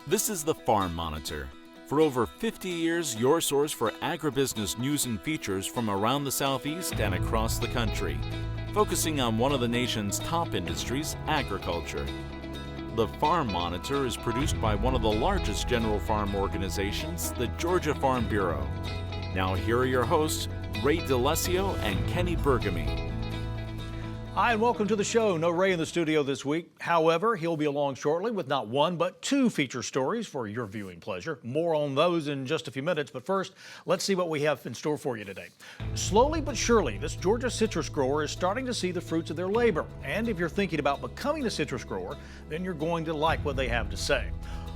This is the Farm Monitor. For over 50 years, your source for agribusiness news and features from around the Southeast and across the country, focusing on one of the nation's top industries, agriculture. The Farm Monitor is produced by one of the largest general farm organizations, the Georgia Farm Bureau. Now here are your hosts, Ray DeLessio and Kenny Bergamy. Hi, and welcome to the show. No Ray in the studio this week. However, he'll be along shortly with not one, but two feature stories for your viewing pleasure. More on those in just a few minutes, but first, let's see what we have in store for you today. Slowly but surely, this Georgia citrus grower is starting to see the fruits of their labor. And if you're thinking about becoming a citrus grower, then you're going to like what they have to say.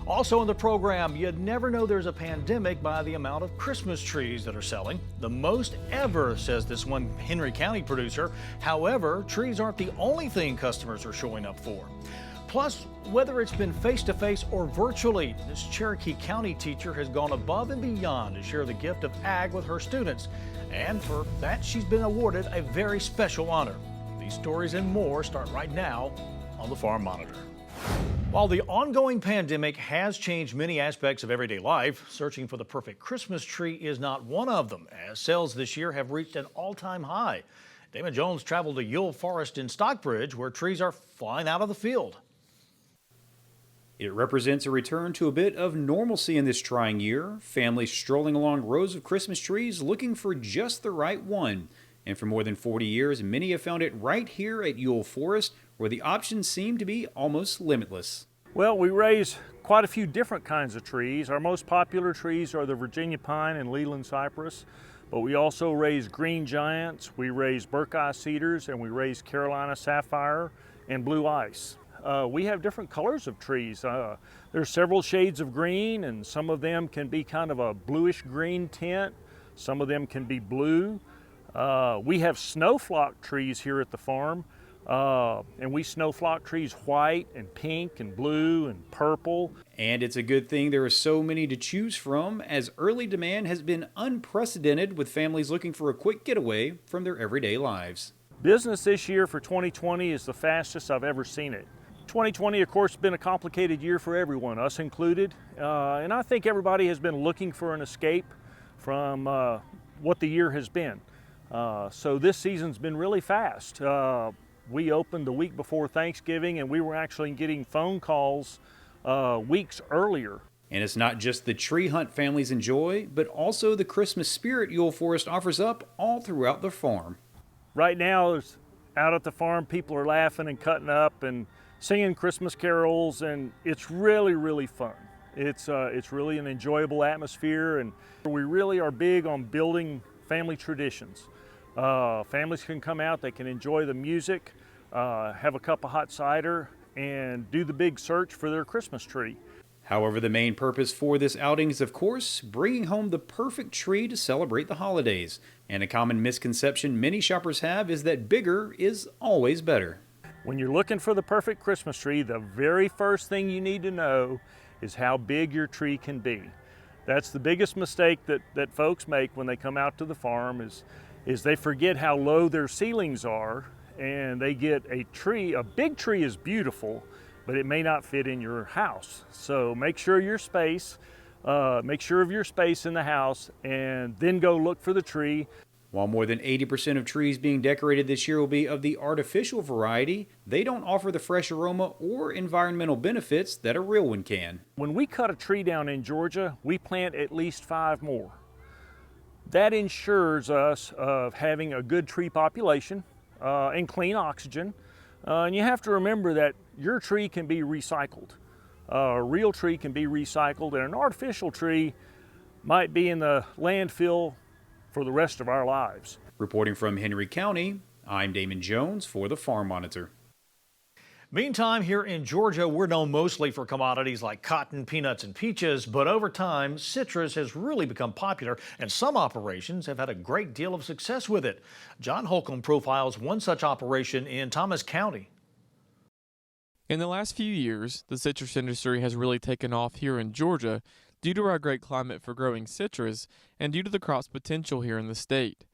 Also in the program, you'd never know there's a pandemic by the amount of Christmas trees that are selling. The most ever, says this one Henry County producer. However, trees aren't the only thing customers are showing up for. Plus, whether it's been face-to-face or virtually, this Cherokee County teacher has gone above and beyond to share the gift of ag with her students. And for that, she's been awarded a very special honor. These stories and more start right now on the Farm Monitor. While the ongoing pandemic has changed many aspects of everyday life, searching for the perfect Christmas tree is not one of them, as sales this year have reached an all-time high. Damon Jones traveled to Yule Forest in Stockbridge, where trees are flying out of the field. It represents a return to a bit of normalcy in this trying year, families strolling along rows of Christmas trees looking for just the right one. And for more than 40 years, many have found it right here at Yule Forest, where the options seem to be almost limitless. Well, we raise quite a few different kinds of trees. Our most popular trees are the Virginia pine and Leland cypress, but we also raise green giants, we raise Buckeye cedars, and we raise Carolina sapphire and blue ice. We have different colors of trees. There's several shades of green, and some of them can be kind of a bluish green tint. Some of them can be blue. We have snowflock trees here at the farm. And we snowflock trees white and pink and blue and purple. And it's a good thing there are so many to choose from, as early demand has been unprecedented, with families looking for a quick getaway from their everyday lives. Business this year for 2020 is the fastest I've ever seen it. 2020, of course, has been a complicated year for everyone, us included. And I think everybody has been looking for an escape from what the year has been. So this season's been really fast. We opened the week before Thanksgiving, and we were actually getting phone calls weeks earlier. And it's not just the tree hunt families enjoy, but also the Christmas spirit Yule Forest offers up all throughout the farm. Right now, out at the farm, people are laughing and cutting up and singing Christmas carols, and it's really, really fun. It's really an enjoyable atmosphere, and we really are big on building family traditions. Families can come out, they can enjoy the music, have a cup of hot cider, and do the big search for their Christmas tree. However, the main purpose for this outing is, of course, bringing home the perfect tree to celebrate the holidays. And a common misconception many shoppers have is that bigger is always better. When you're looking for the perfect Christmas tree, the very first thing you need to know is how big your tree can be. That's the biggest mistake that folks make when they come out to the farm is they forget how low their ceilings are, and they get a tree. A big tree is beautiful, but it may not fit in your house. So make sure of your space in the house, and then go look for the tree. While more than 80% of trees being decorated this year will be of the artificial variety, they don't offer the fresh aroma or environmental benefits that a real one can. When we cut a tree down in Georgia, we plant at least 5 more. That ensures us of having a good tree population and clean oxygen. And you have to remember that your tree can be recycled. A real tree can be recycled, and an artificial tree might be in the landfill for the rest of our lives. Reporting from Henry County, I'm Damon Jones for the Farm Monitor. Meantime, here in Georgia, we're known mostly for commodities like cotton, peanuts, and peaches, but over time, citrus has really become popular, and some operations have had a great deal of success with it. John Holcomb profiles one such operation in Thomas County. In the last few years, the citrus industry has really taken off here in Georgia due to our great climate for growing citrus and due to the crop's potential here in the state.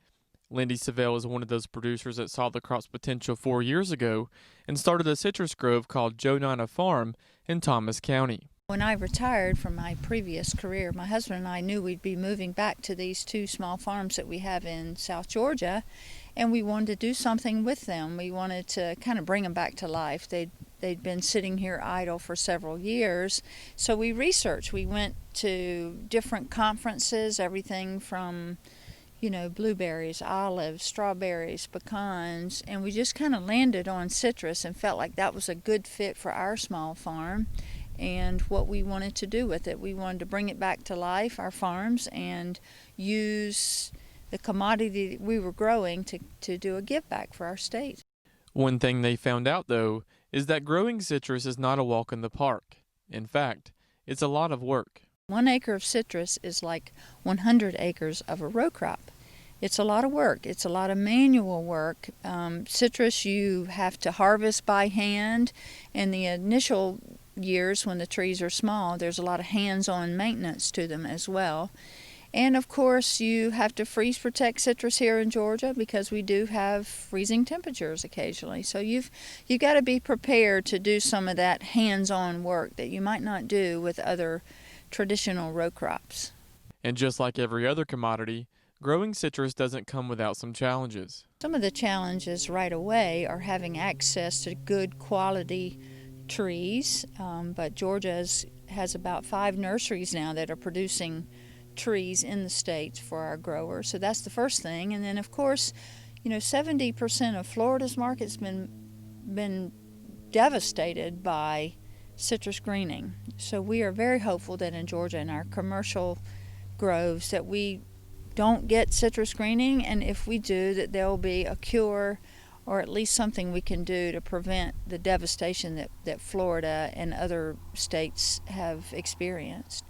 Lindy Savelle is one of those producers that saw the crop's potential 4 years ago and started a citrus grove called Joe Nina Farm in Thomas County. When I retired from my previous career, my husband and I knew we'd be moving back to these 2 small farms that we have in South Georgia, and we wanted to do something with them. We wanted to kind of bring them back to life. They'd been sitting here idle for several years, so we researched. We went to different conferences, everything from blueberries, olives, strawberries, pecans, and we just kind of landed on citrus and felt like that was a good fit for our small farm and what we wanted to do with it. We wanted to bring it back to life, our farms, and use the commodity that we were growing to do a give back for our state. One thing they found out, though, is that growing citrus is not a walk in the park. In fact, it's a lot of work. 1 acre of citrus is like 100 acres of a row crop. It's a lot of work. It's a lot of manual work. Citrus you have to harvest by hand. In the initial years when the trees are small, there's a lot of hands-on maintenance to them as well. And of course you have to freeze protect citrus here in Georgia because we do have freezing temperatures occasionally. So you've got to be prepared to do some of that hands-on work that you might not do with other traditional row crops. And just like every other commodity, growing citrus doesn't come without some challenges. Some of the challenges right away are having access to good quality trees, but Georgia has about 5 nurseries now that are producing trees in the state for our growers. So that's the first thing. And then of course, 70% of Florida's market's been devastated by citrus greening. So we are very hopeful that in Georgia in our commercial groves that we don't get citrus greening, and if we do, that there will be a cure or at least something we can do to prevent the devastation that Florida and other states have experienced.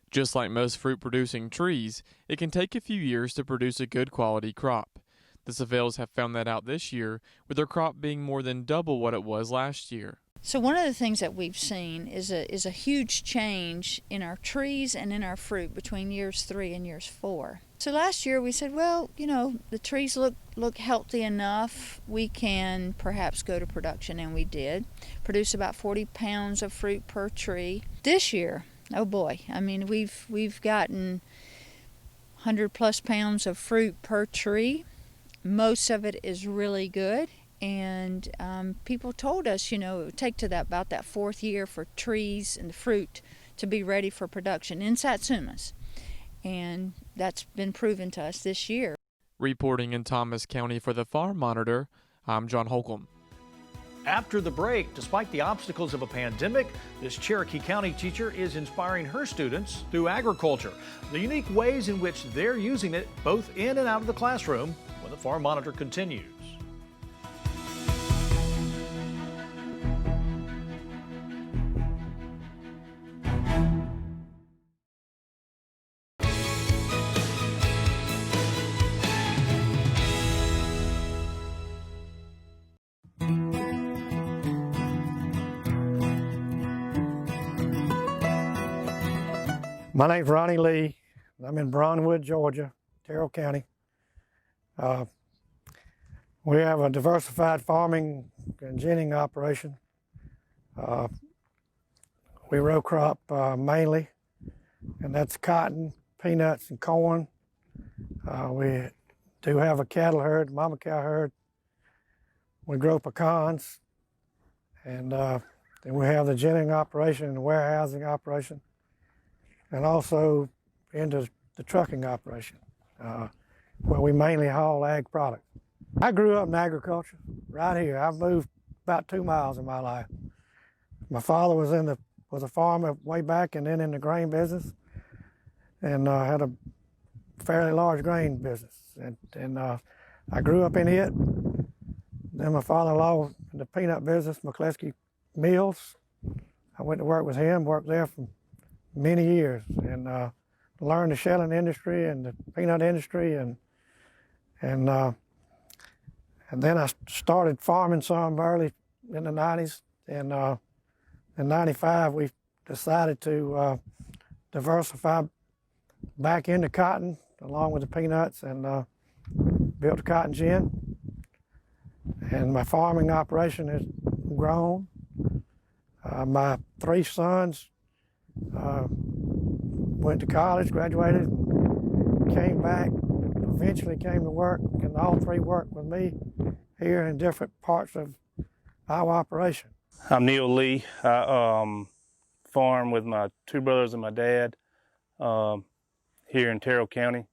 Just like most fruit-producing trees, it can take a few years to produce a good quality crop. The Savells have found that out this year, with their crop being more than double what it was last year. So one of the things that we've seen is a huge change in our trees and in our fruit between years 3 and years 4. So last year we said, well, the trees look healthy enough. We can perhaps go to production, and we did. Produce about 40 pounds of fruit per tree. This year, oh boy, I mean, we've gotten 100+ pounds of fruit per tree. Most of it is really good. And people told us, it would take to about that 4th year for trees and the fruit to be ready for production in Satsumas. And that's been proven to us this year. Reporting in Thomas County for the Farm Monitor, I'm John Holcomb. After the break, despite the obstacles of a pandemic, this Cherokee County teacher is inspiring her students through agriculture, the unique ways in which they're using it both in and out of the classroom when the Farm Monitor continues. My name's Ronnie Lee. I'm in Brownwood, Georgia, Terrell County. We have a diversified farming and ginning operation. We row crop mainly, and that's cotton, peanuts, and corn. We do have a cattle herd, mama cow herd. We grow pecans, and then we have the ginning operation and the warehousing operation, and also into the trucking operation, where we mainly haul ag products. I grew up in agriculture right here. I've moved about 2 miles in my life. My father was a farmer way back, and then in the grain business, and had a fairly large grain business. And I grew up in it. Then my father-in-law in the peanut business, McCleskey Mills. I went to work with him, worked there for many years, and learned the shelling industry and the peanut industry, and then I started farming some early in the 90s, and in 95 we decided to diversify back into cotton along with the peanuts, and built a cotton gin, and my farming operation has grown. My 3 sons Went to college, graduated, came back, eventually came to work, and all three worked with me here in different parts of our operation. I'm Neil Lee. I farm with my two brothers and my dad here in Terrell County.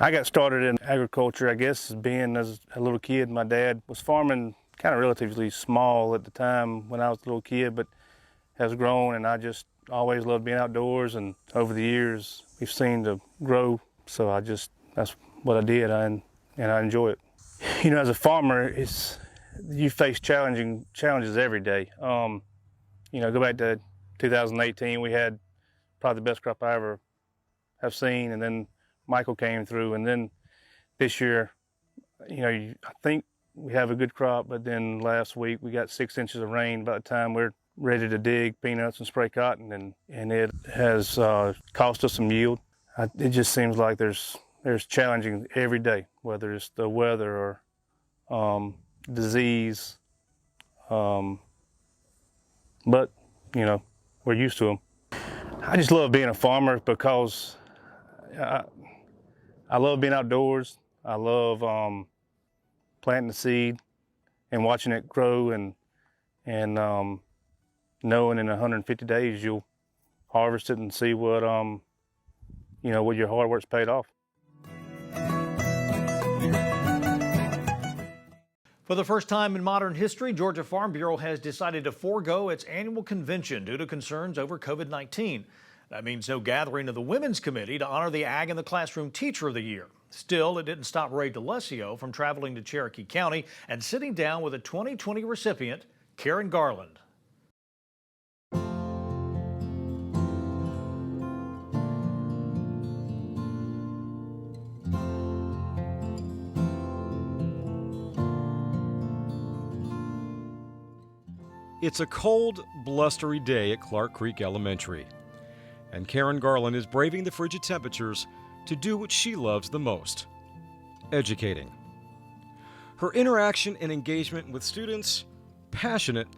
I got started in agriculture, I guess, being as a little kid. My dad was farming kind of relatively small at the time when I was a little kid, but has grown, and I just always loved being outdoors, and over the years we've seen to grow, so that's what I did, and I enjoy it. You know, as a farmer, you face challenges every day. You know, go back to 2018, we had probably the best crop I ever have seen, and then Michael came through, and then this year, you know, I think we have a good crop, but then last week we got 6 inches of rain by the time we're ready to dig peanuts and spray cotton, and it has cost us some yield. It just seems like there's challenging every day, whether it's the weather or disease, but you know, we're used to them. I just love being a farmer because I love being outdoors. I love planting the seed and watching it grow, and knowing in 150 days you'll harvest it and see what you know, what your hard work's paid off. For the first time in modern history, Georgia Farm Bureau has decided to forego its annual convention due to concerns over COVID-19. That means no gathering of the Women's Committee to honor the Ag in the Classroom Teacher of the Year. Still, it didn't stop Ray DeLessio from traveling to Cherokee County and sitting down with a 2020 recipient, Karen Garland. It's a cold, blustery day at Clark Creek Elementary, and Karen Garland is braving the frigid temperatures to do what she loves the most: educating. Her interaction and engagement with students, passionate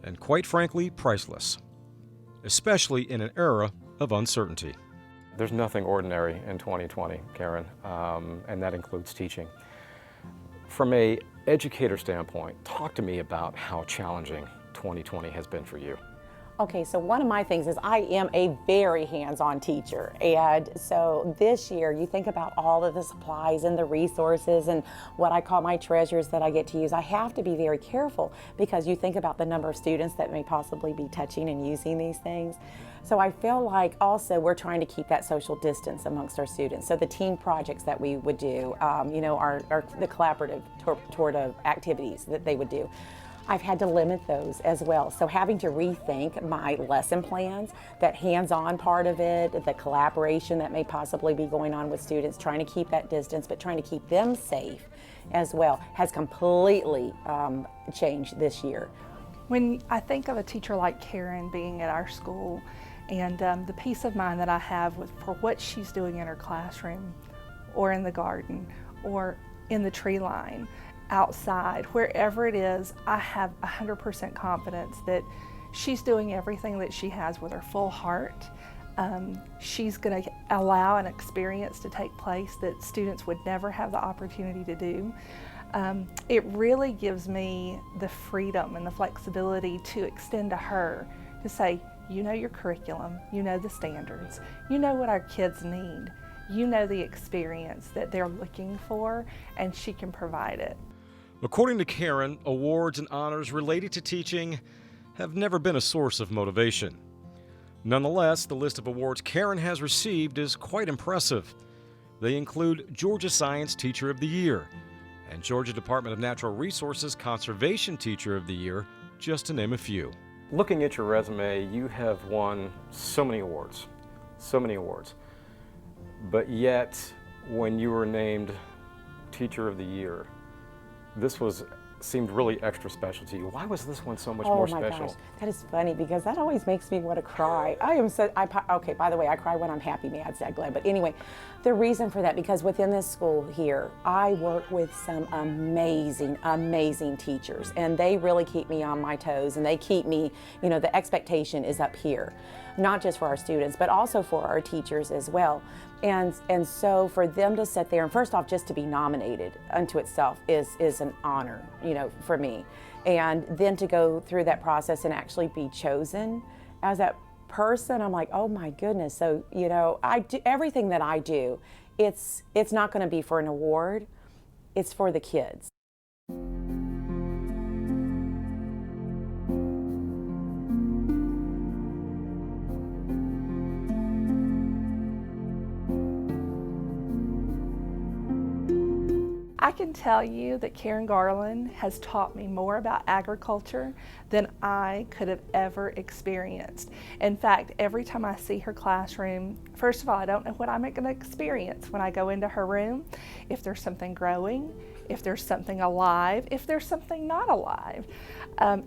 and quite frankly priceless, especially in an era of uncertainty. There's nothing ordinary in 2020, Karen, and that includes teaching. From an educator standpoint, talk to me about how challenging 2020 has been for you. Okay, so one of my things is I am a very hands-on teacher, and so this year you think about all of the supplies and the resources and what I call my treasures that I get to use. I have to be very careful because you think about the number of students that may possibly be touching and using these things. So I feel like also we're trying to keep that social distance amongst our students. So the team projects that we would do, you know, are the collaborative toward activities that they would do. I've had to limit those as well. So having to rethink my lesson plans, that hands-on part of it, the collaboration that may possibly be going on with students, trying to keep that distance, but trying to keep them safe as well, has completely changed this year. When I think of a teacher like Karen being at our school and the peace of mind that I have for what she's doing in her classroom or in the garden or in the tree line, outside, wherever it is, I have 100% confidence that she's doing everything that she has with her full heart. She's going to allow an experience to take place that students would never have the opportunity to do. It really gives me the freedom and the flexibility to extend to her to say, you know your curriculum, you know the standards, you know what our kids need, you know the experience that they're looking for, and she can provide it. According to Karen, awards and honors related to teaching have never been a source of motivation. Nonetheless, the list of awards Karen has received is quite impressive. They include Georgia Science Teacher of the Year and Georgia Department of Natural Resources Conservation Teacher of the Year, just to name a few. Looking at your resume, you have won so many awards. But yet, when you were named Teacher of the Year, this was seemed really extra special to you. Why was this one so much Oh more my special? gosh, that is funny because that always makes me want to cry. Okay, by the way, I cry when I'm happy, mad, sad, glad. But anyway, the reason for that, because within this school here, I work with some amazing, amazing teachers, and they really keep me on my toes, and they keep me, you know, the expectation is up here, not just for our students, but also for our teachers as well. And so for them to sit there, and first off, just to be nominated unto itself is an honor, you know, for me. And then to go through that process and actually be chosen as that person, I'm like, oh my goodness. So, you know, I do everything that I do, it's not going to be for an award, it's for the kids. I can tell you that Karen Garland has taught me more about agriculture than I could have ever experienced. In fact, every time I see her classroom, first of all, I don't know what I'm going to experience when I go into her room, if there's something growing, if there's something alive, if there's something not alive.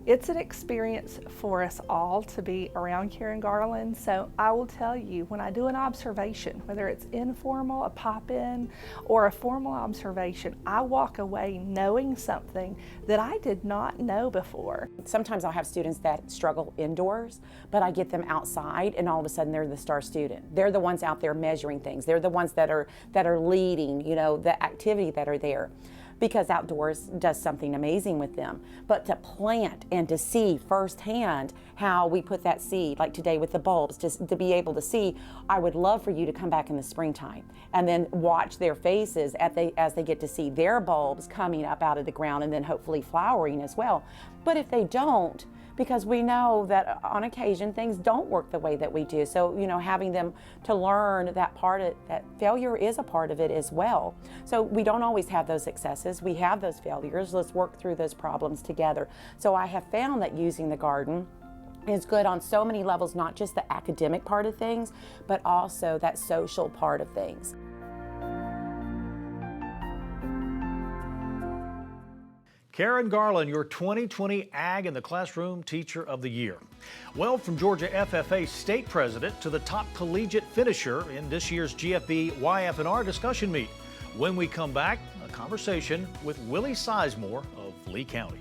It's an experience for us all to be around Karen Garland. So I will tell you, when I do an observation, whether it's informal, a pop-in, or a formal observation, I walk away knowing something that I did not know before. Sometimes I'll have students that struggle indoors, but I get them outside and all of a sudden they're the star student. They're the ones out there measuring things. They're the ones that are leading, you know, the activity that are there, because outdoors does something amazing with them. But to plant and to see firsthand how we put that seed, like today with the bulbs, just to be able to see, I would love for you to come back in the springtime and then watch their faces as they get to see their bulbs coming up out of the ground and then hopefully flowering as well. But if they don't, because we know that on occasion things don't work the way that we do. So, you know, having them to learn that that failure is a part of it as well. So we don't always have those successes. We have those failures. Let's work through those problems together. So I have found that using the garden is good on so many levels, not just the academic part of things, but also that social part of things. Karen Garland, your 2020 Ag in the Classroom Teacher of the Year. Well, from Georgia FFA State President to the top collegiate finisher in this year's GFB YF&R discussion meet. When we come back, a conversation with Willie Sizemore of Lee County.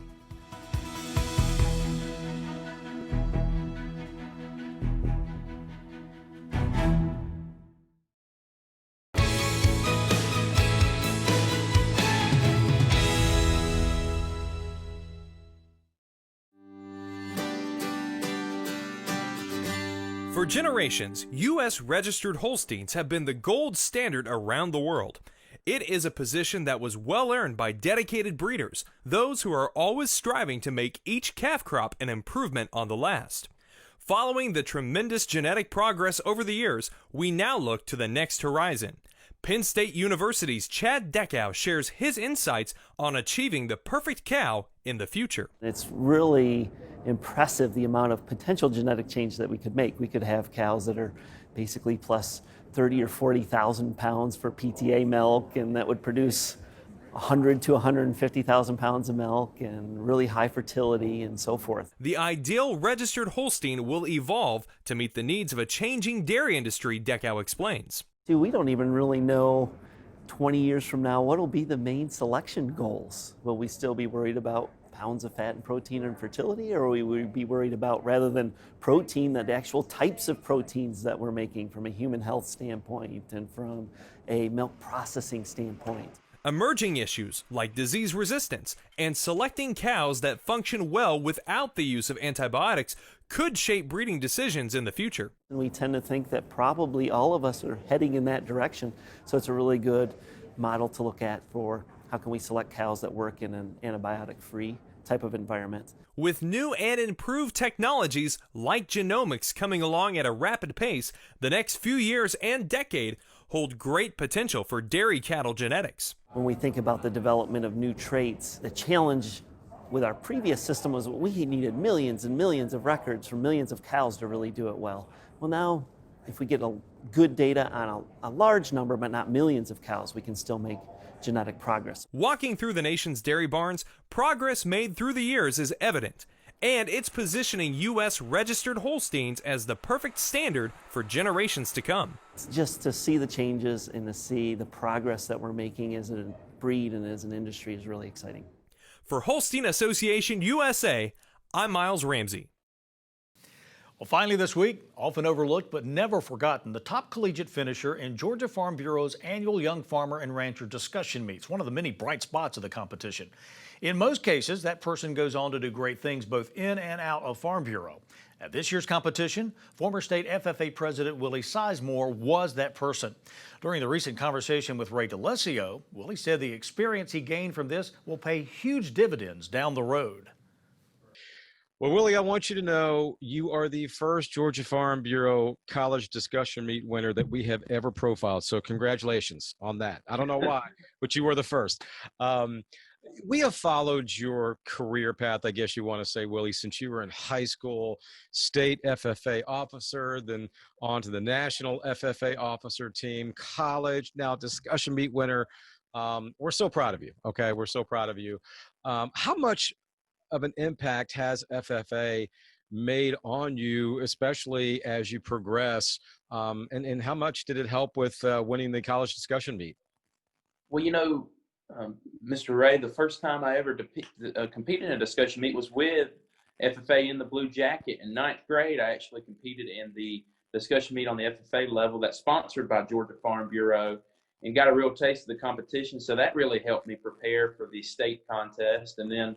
For generations, U.S. registered Holsteins have been the gold standard around the world. It is a position that was well earned by dedicated breeders, those who are always striving to make each calf crop an improvement on the last. Following the tremendous genetic progress over the years, we now look to the next horizon. Penn State University's Chad Deckow shares his insights on achieving the perfect cow in the future. It's really impressive the amount of potential genetic change that we could make. We could have cows that are basically plus 30 or 40,000 pounds for PTA milk, and that would produce 100 to 150,000 pounds of milk and really high fertility and so forth. The ideal registered Holstein will evolve to meet the needs of a changing dairy industry, Deckow explains. We don't even really know 20 years from now what will be the main selection goals. Will we still be worried about pounds of fat and protein and fertility, or will we be worried about, rather than protein, the actual types of proteins that we're making from a human health standpoint and from a milk processing standpoint? Emerging issues like disease resistance and selecting cows that function well without the use of antibiotics could shape breeding decisions in the future. And we tend to think that probably all of us are heading in that direction, so it's a really good model to look at for how can we select cows that work in an antibiotic-free type of environment. With new and improved technologies like genomics coming along at a rapid pace, the next few years and decade hold great potential for dairy cattle genetics. When we think about the development of new traits, the challenge with our previous system was we needed millions and millions of records from millions of cows to really do it well. Well, now, if we get good data on a large number, but not millions of cows, we can still make genetic progress. Walking through the nation's dairy barns, progress made through the years is evident, and it's positioning U.S. registered Holsteins as the perfect standard for generations to come. Just to see the changes and to see the progress that we're making as a breed and as an industry is really exciting. For Holstein Association USA, I'm Miles Ramsey. Well, finally this week, often overlooked but never forgotten, the top collegiate finisher in Georgia Farm Bureau's annual Young Farmer and Rancher discussion meets, one of the many bright spots of the competition. In most cases, that person goes on to do great things both in and out of Farm Bureau. At this year's competition, former state FFA President Willie Sizemore was that person. During the recent conversation with Ray DeLessio, Willie said the experience he gained from this will pay huge dividends down the road. Well, Willie, I want you to know you are the first Georgia Farm Bureau college discussion meet winner that we have ever profiled. So congratulations on that. I don't know why, but you were the first. We have followed your career path, I guess you want to say, Willie, since you were in high school, state FFA officer, then on to the national FFA officer team, college, now discussion meet winner. We're so proud of you. Okay, we're so proud of you. How much of an impact has FFA made on you, especially as you progress, and how much did it help with winning the college discussion meet? Well, you know, Mr. Ray, the first time I ever competed in a discussion meet was with FFA in the Blue Jacket. In 9th grade, I actually competed in the discussion meet on the FFA level that's sponsored by Georgia Farm Bureau and got a real taste of the competition. So that really helped me prepare for the state contest. And then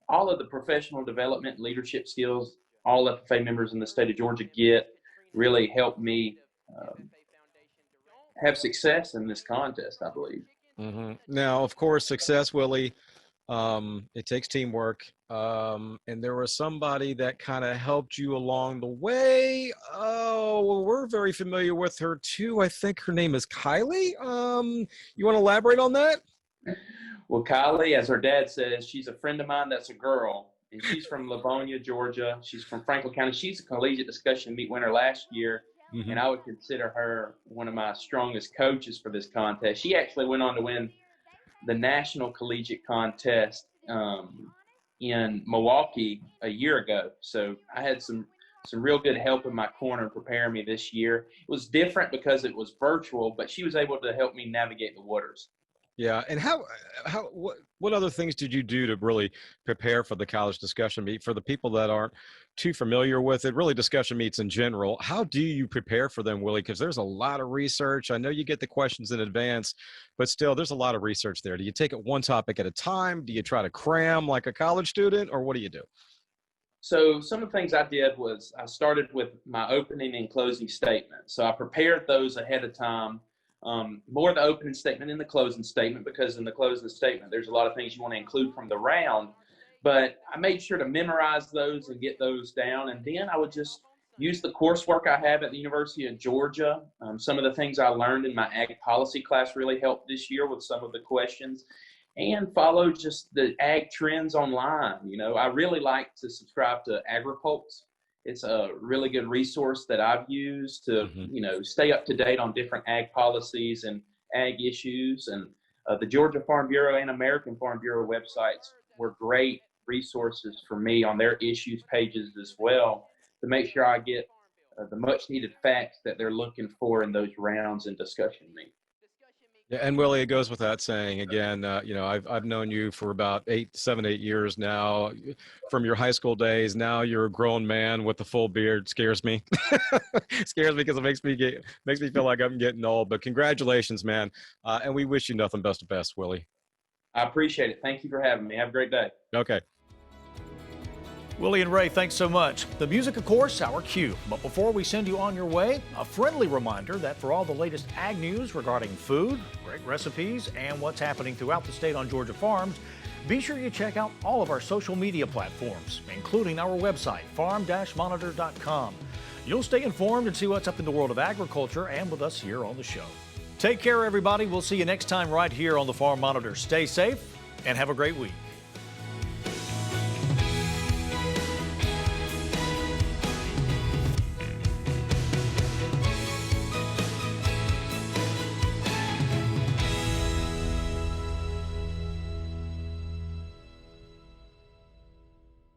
all of the professional development and leadership skills all FFA members in the state of Georgia get really helped me have success in this contest, I believe. Mm-hmm. Now, of course, success, Willie, it takes teamwork. And there was somebody that kind of helped you along the way. Oh, well, we're very familiar with her too. I think her name is Kylie. You want to elaborate on that? Well, Kylie, as her dad says, she's a friend of mine that's a girl, and she's from Livonia, Georgia. She's from Franklin County. She's a collegiate discussion meet winner last year, and I would consider her one of my strongest coaches for this contest. She actually went on to win the national collegiate contest in Milwaukee a year ago. So I had some real good help in my corner preparing me this year. It was different because it was virtual, but she was able to help me navigate the waters. Yeah, and what other things did you do to really prepare for the college discussion meet? For the people that aren't too familiar with it, really discussion meets in general, how do you prepare for them, Willie? Because there's a lot of research. I know you get the questions in advance, but still there's a lot of research there. Do you take it one topic at a time? Do you try to cram like a college student, or what do you do? So some of the things I did was I started with my opening and closing statement. So I prepared those ahead of time. More the opening statement and the closing statement, because in the closing statement, there's a lot of things you want to include from the round, but I made sure to memorize those and get those down. And then I would just use the coursework I have at the University of Georgia. Some of the things I learned in my ag policy class really helped this year with some of the questions, and follow just the ag trends online. You know, I really like to subscribe to AgriPulse. It's a really good resource that I've used to, you know, stay up to date on different ag policies and ag issues. And the Georgia Farm Bureau and American Farm Bureau websites were great resources for me on their issues pages as well, to make sure I get the much needed facts that they're looking for in those rounds and discussion meetings. Yeah, and Willie, it goes without saying, again, you know, I've known you for about 7, 8 years now, from your high school days. Now you're a grown man with a full beard. Scares me. Scares me because it makes me feel like I'm getting old. But congratulations, man. And we wish you nothing but the best, Willie. I appreciate it. Thank you for having me. Have a great day. Okay. Willie and Ray, thanks so much. The music, of course, our cue. But before we send you on your way, a friendly reminder that for all the latest ag news regarding food, great recipes, and what's happening throughout the state on Georgia farms, be sure you check out all of our social media platforms, including our website, farm-monitor.com. You'll stay informed and see what's up in the world of agriculture and with us here on the show. Take care, everybody. We'll see you next time right here on the Farm Monitor. Stay safe and have a great week.